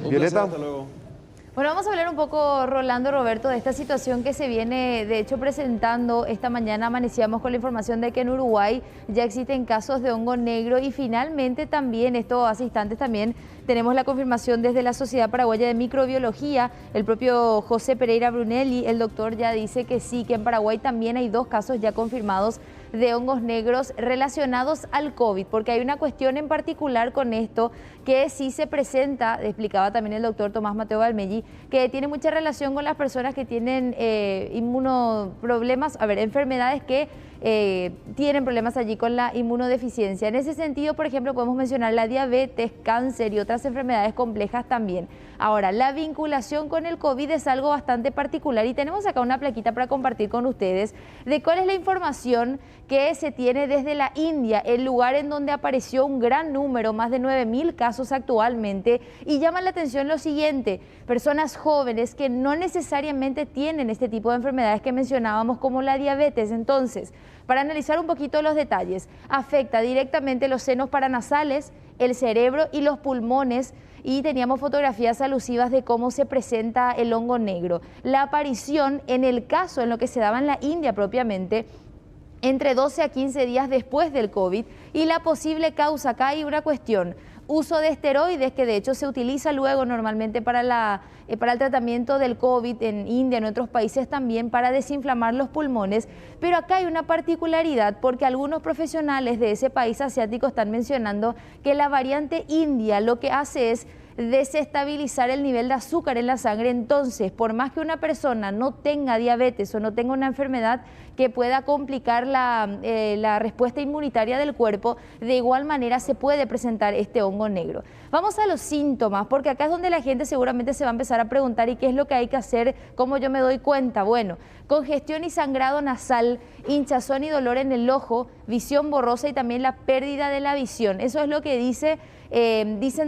Violeta. Hasta luego. Bueno, vamos a hablar un poco, Rolando, Roberto, de esta situación que se viene, de hecho, presentando. Esta mañana amanecíamos con la información de que en Uruguay ya existen casos de hongo negro y finalmente también, esto hace instantes también, tenemos la confirmación desde la Sociedad Paraguaya de Microbiología. El propio José Pereira Brunelli, el doctor, ya dice que sí, que en Paraguay también hay 2 casos ya confirmados de hongos negros relacionados al COVID, porque hay una cuestión en particular con esto que sí se presenta, explicaba también el doctor Tomás Mateo Valmelli, que tiene mucha relación con las personas que tienen inmunoproblemas, enfermedades que tienen problemas allí con la inmunodeficiencia. En ese sentido, por ejemplo, podemos mencionar la diabetes, cáncer y otras enfermedades complejas también. Ahora, la vinculación con el COVID es algo bastante particular y tenemos acá una plaquita para compartir con ustedes de cuál es la información que se tiene desde la India, el lugar en donde apareció un gran número, más de 9.000 casos actualmente, y llama la atención lo siguiente: personas jóvenes que no necesariamente tienen este tipo de enfermedades que mencionábamos como la diabetes. Entonces, para analizar un poquito los detalles, afecta directamente los senos paranasales, el cerebro y los pulmones, y teníamos fotografías alusivas de cómo se presenta el hongo negro. La aparición, en el caso en lo que se daba en la India propiamente, entre 12 a 15 días después del COVID, y la posible causa, acá hay una cuestión: uso de esteroides, que de hecho se utiliza luego normalmente para el tratamiento del COVID en India, en otros países también, para desinflamar los pulmones. Pero acá hay una particularidad, porque algunos profesionales de ese país asiático están mencionando que la variante india lo que hace es desestabilizar el nivel de azúcar en la sangre. Entonces, por más que una persona no tenga diabetes o no tenga una enfermedad que pueda complicar la respuesta inmunitaria del cuerpo, de igual manera se puede presentar este hongo negro. Vamos a los síntomas, porque acá es donde la gente seguramente se va a empezar a preguntar: ¿y qué es lo que hay que hacer? ¿Cómo yo me doy cuenta? Bueno, congestión y sangrado nasal, hinchazón y dolor en el ojo, visión borrosa y también la pérdida de la visión. Eso es lo que dicen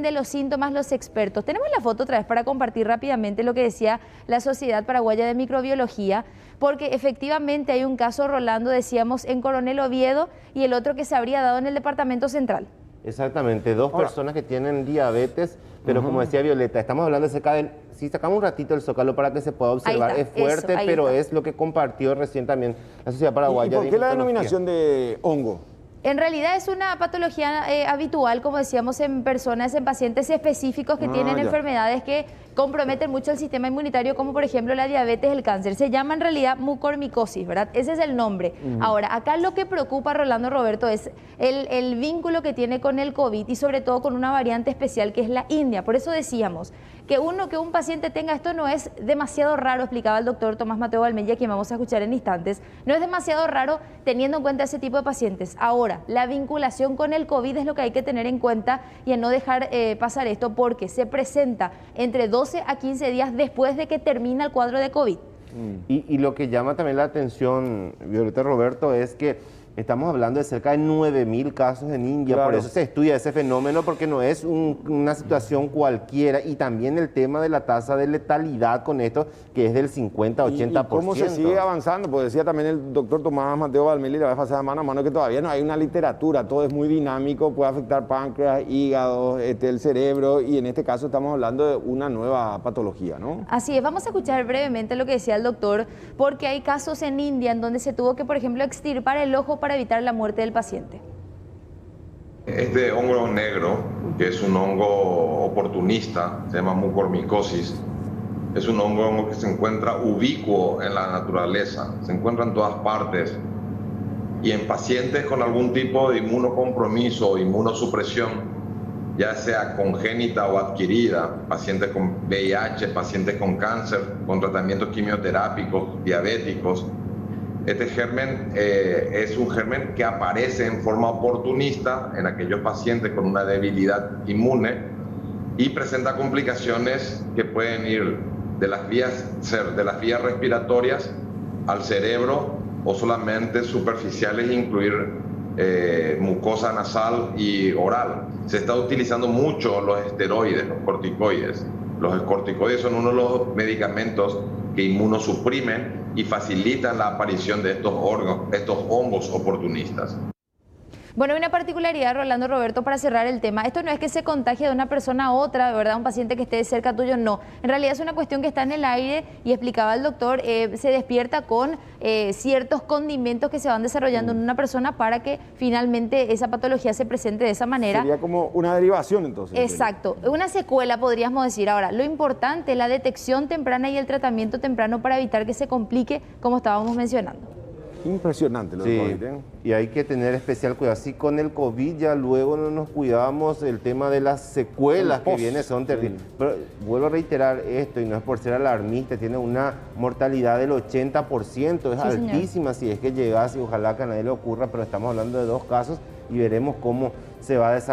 de los síntomas los expertos. Tenemos la foto otra vez para compartir rápidamente lo que decía la Sociedad Paraguaya de Microbiología, porque efectivamente hay un caso, Rolando, decíamos, en Coronel Oviedo, y el otro que se habría dado en el Departamento Central. Exactamente, 2 personas que tienen diabetes, pero como decía Violeta, estamos hablando de cerca de... Si sacamos un ratito el zócalo para que se pueda observar, es fuerte, eso, pero está. es lo que compartió recién también la Sociedad Paraguaya ¿Y por de qué la Inmunología. denominación de hongo? En realidad es una patología habitual, como decíamos, en personas, en pacientes específicos que tienen enfermedades que comprometen mucho el sistema inmunitario, como por ejemplo la diabetes, el cáncer. Se llama en realidad mucormicosis, ¿verdad? Ese es el nombre. Ahora, acá lo que preocupa, Rolando, Roberto, es el vínculo que tiene con el COVID y sobre todo con una variante especial que es la India. Por eso decíamos que un paciente tenga esto no es demasiado raro, explicaba el doctor Tomás Mateo Valmelli, a quien vamos a escuchar en instantes. No es demasiado raro teniendo en cuenta ese tipo de pacientes. Ahora, la vinculación con el COVID es lo que hay que tener en cuenta y en no dejar pasar esto, porque se presenta entre 12 a 15 días después de que termina el cuadro de COVID. Y lo que llama también la atención, Violeta, Roberto, es que estamos hablando de cerca de 9.000 casos en India. Claro. Por eso se estudia ese fenómeno, porque no es una situación cualquiera. Y también el tema de la tasa de letalidad con esto, que es del 50-80%. ¿Y cómo se sigue avanzando? Pues decía también el doctor Tomás Mateo Valmelli la vez pasada, mano a mano, que todavía no hay una literatura, todo es muy dinámico, puede afectar páncreas, hígado, el cerebro, y en este caso estamos hablando de una nueva patología, ¿no? Así es, vamos a escuchar brevemente lo que decía el doctor, porque hay casos en India en donde se tuvo que, por ejemplo, extirpar el ojo para evitar la muerte del paciente. Este hongo negro, que es un hongo oportunista, se llama mucormicosis, es un hongo que se encuentra ubicuo en la naturaleza, se encuentra en todas partes, y en pacientes con algún tipo de inmunocompromiso o inmunosupresión, ya sea congénita o adquirida, pacientes con VIH, pacientes con cáncer, con tratamientos quimioterápicos, diabéticos. Este germen es un germen que aparece en forma oportunista en aquellos pacientes con una debilidad inmune y presenta complicaciones que pueden ir de las vías respiratorias al cerebro o solamente superficiales, incluir mucosa nasal y oral. Se está utilizando mucho los esteroides, los corticoides. Los corticoides son uno de los medicamentos que inmunosuprimen y facilitan la aparición de estos hongos oportunistas. Bueno, hay una particularidad, Rolando, Roberto, para cerrar el tema. Esto no es que se contagie de una persona a otra, ¿verdad? Un paciente que esté cerca tuyo, no. En realidad es una cuestión que está en el aire y explicaba el doctor, se despierta con ciertos condimentos que se van desarrollando en una persona para que finalmente esa patología se presente de esa manera. Sería como una derivación entonces. Exacto, una secuela podríamos decir. Ahora, lo importante es la detección temprana y el tratamiento temprano para evitar que se complique, como estábamos mencionando. Impresionante lo del Sí, COVID, ¿eh? y hay que tener especial cuidado. Así con el COVID ya luego no nos cuidamos, el tema de las secuelas que vienen son terribles. Sí. Pero vuelvo a reiterar esto, y no es por ser alarmista, tiene una mortalidad del 80%, es Sí, señor. altísima si es que llegase, y ojalá que a nadie le ocurra, pero estamos hablando de 2 casos y veremos cómo se va a desarrollar.